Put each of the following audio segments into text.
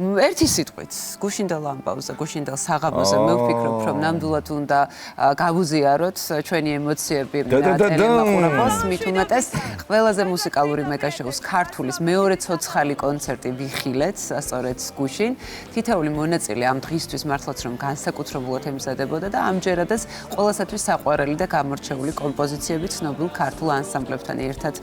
ერთი სიტყვით, გუშინდელ ამბავზე, გუშინდელ საღამოზე მე ვფიქრობ, რომ ნამდვილად უნდა გავუზიაროთ ჩვენი ემოციები ტელემაყურებელს, მით უმეტეს ყველაზე მუსიკალური მეგაშოუს ქართულის მეორე ცოცხალი კონცერტი ვიხილეთ, სწორედ გუშინ. თითოეული მონაწილე ამ დღისთვის მართლაც რომ განსაკუთრებულად ემზადებოდა და ამჯერადაც ყველასათვის საყვარელი და გამორჩეული კომპოზიციები ცნობილ ქართულ ანსამბლებთან ერთად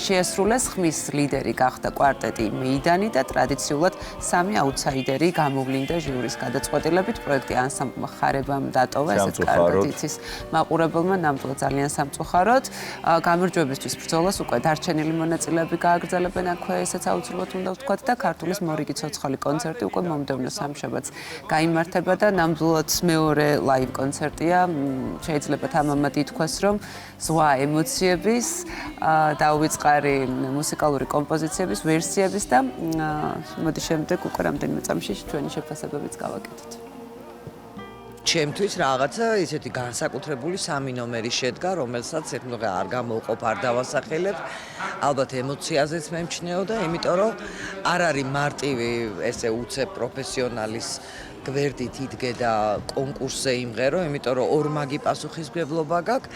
შეასრულეს. ხმის ლიდერი გახდა კვარტეტი მეიდანი და ტრადიციულად სამი აუთსაიდერი გამოვლინდა ჟიურის გადაწყვეტილებით. პროექტი ანსამბლმა ხარებამ დატოვა, ესეც კარგად იცის მაყურებელმა, ნამდვილად ძალიან სამწუხაროდ. გამარჯვებისთვის ბრძოლას უკვე დარჩენილი მონაწილეები გააგრძელებენ აქვე, ესეც აუცილებლად უნდა ვთქვათ და ქართულის მორიგი ცოცხალი კონცერტი უკვე მომდევნო სამშაბათს გაიმართება და ნამდვილად მეორე ლაივ კონცერტია. შეიძლება თამამად ითქვას, რომ ზღვა ემოციების, დაუვიწყარი მუსიკალური კომპოზიციების, ვერსიების და მოდი შემდეგ უკვე რამდენიმე წამში ჩვენი შეფასებებიც გავაკეთოთ. ჩემთვის რაღაცა ისეთი განსაკუთრებული სამი ნომერი შედგა, რომელსაც ერთმანეთს არ გამოვყოფ, არ დავასახელებ. ალბათ ემოციაზეც მემჩნეო და იმიტომ რომ არ არის მარტივი ესე უცებ პროფესიონალის გვერდით იდგე და კონკურსზე იმღერო, იმიტომ რომ ორმაგი პასუხისმგებლობა გაქვს.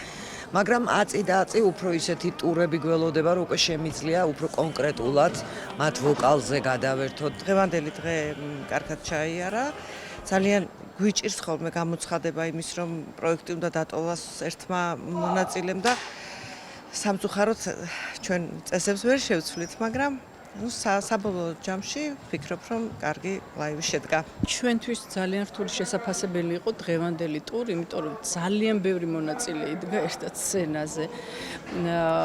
მაგრამ აწი და აწი უფრო ისეთი ტურები გველოდება, რომ უკვე შემიძლია უფრო კონკრეტულად მათ ვოკალზე გადავერთოთ. დღევანდელი დღე კარგად ჩაიარა. ძალიან გვიჭირს ხოლმე გამოცხადება იმის, რომ პროექტი უნდა დატოვას ერთმა მონაწილემ და სამწუხაროდ ჩვენ წესებს ვერ შევცვლით, მაგრამ საბოლოო ჯამში ვფიქრობ, რომ კარგი ლაივი შედგა. ჩვენთვის ძალიან რთული შესაძლებელი იყო დღევანდელი ტური, იმიტომ რომ ძალიან ბევრი მონაწილე იდგა ერთად სცენაზე.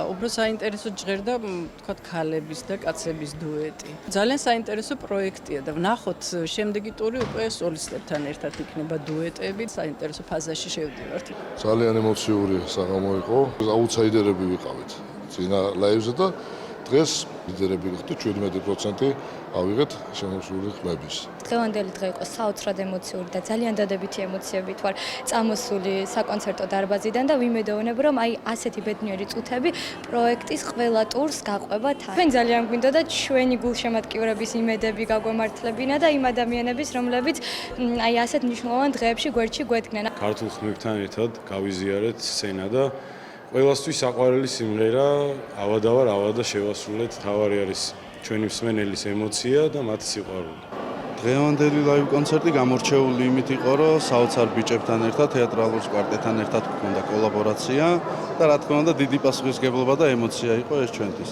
უფრო საინტერესო ჟღერდა, თქვათ, ქალების და კაცების დუეტი. ძალიან საინტერესო პროექტია და ვნახოთ შემდეგი ტური უკვე სოლისტებთან ერთად იქნება დუეტები, საინტერესო ფაზაში შევდივართ. ძალიან ემოციური საღამო იყო. აუთსაიდერები ვიყავით წინა ლაივზე და დღეს ლიდერები ვიხდით 17% ავიღეთ შემოსული ხმების. დღევანდელი დღე იყო საოცრად ემოციური და ძალიან დადებითი ემოციებით ვარ წამოსული საკონცერტო დარბაზიდან და ვიმედოვნებ, რომ აი ასეთი ბედნიერი წუთები პროექტის ყველა ტურს გაყვება თან. ჩვენ ძალიან გვინდოდა ჩვენი გულშემატკივრების იმედები გაგვემართლებინა და იმ ადამიანების, რომლებიც აი ასეთ მნიშვნელოვან დღეებში გვერდში გვედგნენ. ქართულ ხმებთან ერთად გავიზიარეთ სცენა და ყველასთვის საყვარელი სიმღერა ავადავარ ავადა შევასრულეთ. თავარი არის ჩვენი მსმენელის ემოცია და მათი სიყვარული. დღევანდელი ლაივ კონცერტი გამორჩეული იმით იყო, რომ საოცარ ბიჭებთან ერთად თეატრალურ კვარტეტთან ერთად გვქონდა კოლაბორაცია და რა თქმა უნდა დიდი პასუხისმგებლობა და ემოცია იყო ეს ჩვენთვის.